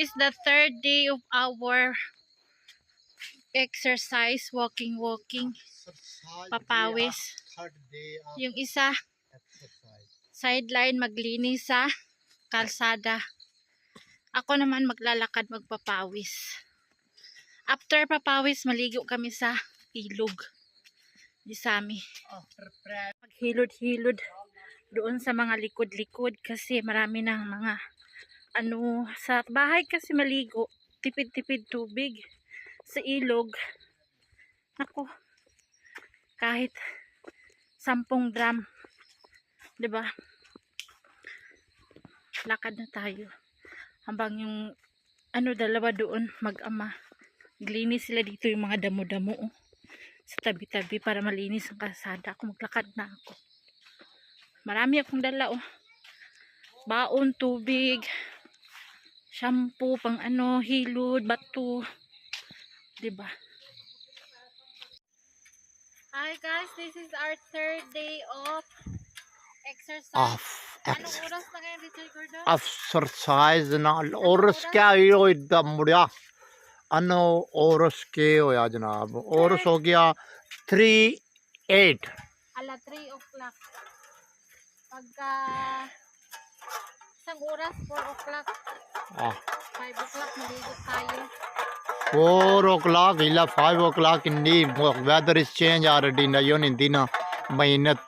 is the third day of our exercise, walking, papawis. Yung isa, sideline, maglinis sa kalsada. Ako naman maglalakad, magpapawis. After papawis, maligo kami sa ilog. Di sami. Maghilod-hilod doon sa mga likod-likod kasi marami ng mga sa bahay kasi maligo. Tipid-tipid tubig sa ilog. Ako, kahit 10 drum. Diba? Lakad na tayo. Habang yung dalawa doon mag-ama. Naglinis sila dito yung mga damo-damo sa tabi-tabi para malinis ang kalsada. Ako maglakad na ako. Marami akong dala baon, tubig, shampoo, pang hilod, bato. Diba? Hi guys, this is our third day of exercise. Anong oras na kayo dito, Gordon? Exercise na oras क्या हो इतना मुड़िया oras के होया जनाब oras हो गया 3:08 ala 3 o'clock. Pagka isang oras 4 o'clock 5 o'clock maligo tayo. 4 o'clock ila 5 o'clock inni weather is change already na yon hindi na mainit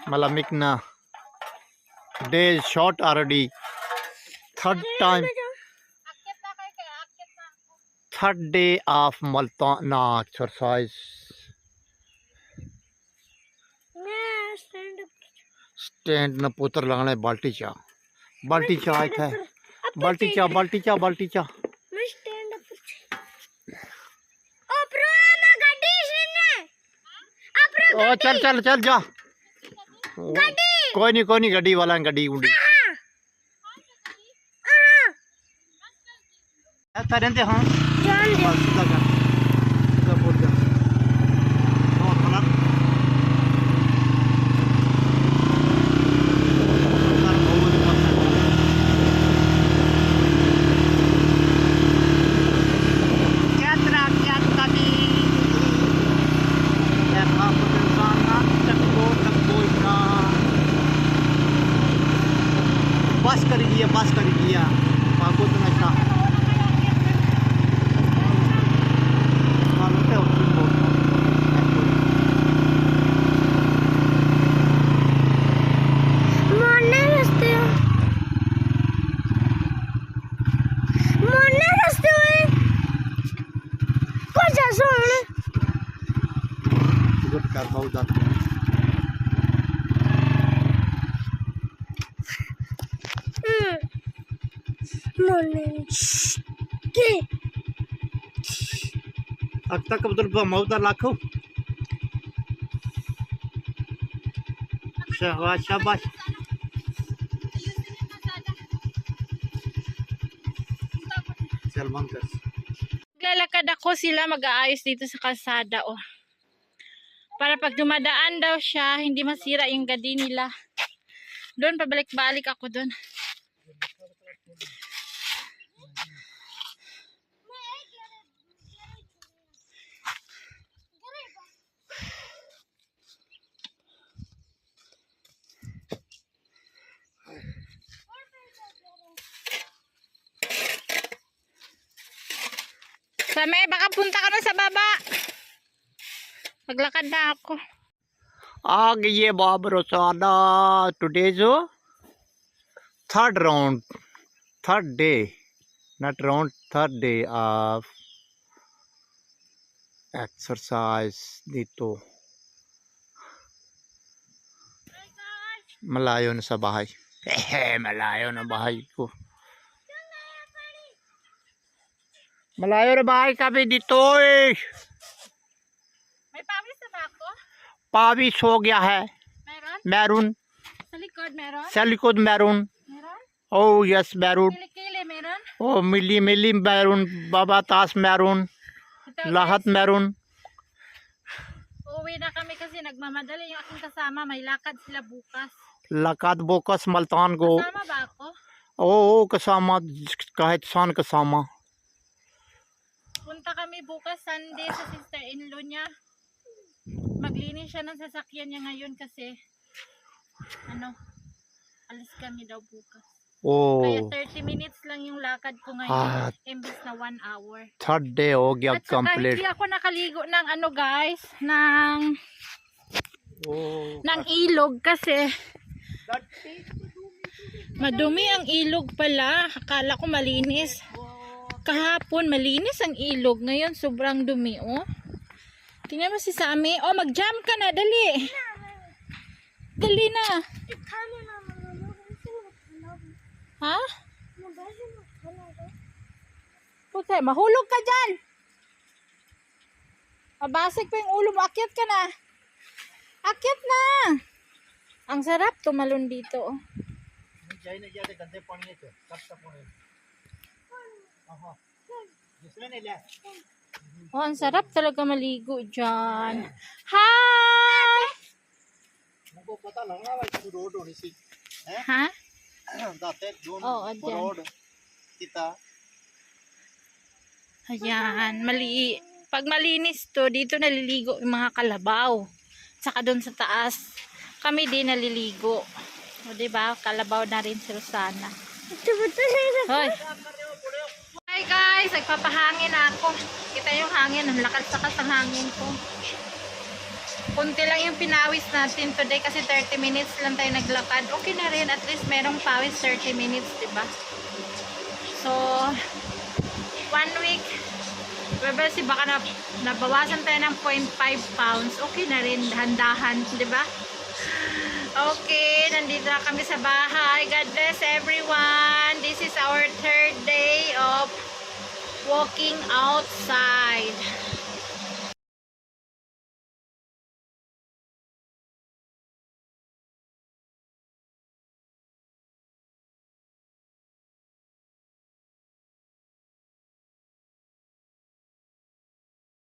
malamig na day is short already third day of Maltana exercise. Stand na putar langane balti cha hai balti cha ओ चल जा कोई नहीं गड्डी वाला गड्डी उड़ी तरंते हाँ बस कर दिया बाबू तो नशा अब तक अब्दुल मौदा लाखों शाबाश Lalakad ako sila mag-aayos dito sa kalsada para pag dumadaan daw siya hindi masira yung gadi nila. Doon pabalik-balik ako doon. Same, baka punta ka na sa baba. Maglakad na ako. ये बाबर रोसाना today's third day not round third day of exercise dito malayo na sa bahay malayo na bahay ko malayo na bahay kami dito May pawis na ba ako? पाविस हो गया है मैरून Sa likod meron? Meron? Oh yes मैरून Kili-kili meron? Oh मिली मैरून बाबा तास मैरून lahat मैरून Uwi na kami kasi nagmamadali yung aking kasama. May lakad sila bukas. lakad bukas Maltan go Kasama ba ako? Oo, kasama, kahit saan kasama. Punta kami bukas Sunday sa sister-in-law niya. Maglinis siya ng sasakyan niya ngayon kasi alis kami daw bukas. Kaya Oh, 30 minutes lang yung lakad ko ah, ngayon, imbes na 1 hour. third day हो गया At saka complete. hindi ako nakaligo ng guys, ng Oh, ilog kasi madumi ang ilog pala. Akala ko malinis. Kahapon malinis ang ilog, ngayon sobrang dumi oh. Tingnan mo si Sammy. Oh, mag-jump ka na, dali. Dali na. Ha? Puta, mahulog ka dyan. Mabasig pa yung ulo mo. Akyat ka na. Akyat na. Ang sarap tumalon dito. Oh. Oh, ang sarap talaga maligo dyan. Hi! Ha? Oo, dyan. Ayan, pag malinis to, dito naliligo yung mga kalabaw. Saka doon sa taas, kami din naliligo. O diba, kalabaw na rin si Rosana. Hoy. Hi guys, nagpapahangin ako. Kita yung hangin, ang lakas-lakas ang hangin ko. Kunti lang yung pinawis natin today kasi 30 minutes lang tayo naglakad. Okay na rin, at least merong pawis 30 minutes, diba? So, 1 week, si baka nabawasan tayo ng 0.5 pounds. Okay na rin, dahan-dahan, diba? Okay, nandito na kami sa bahay. God bless everyone. This is our third day of walking outside.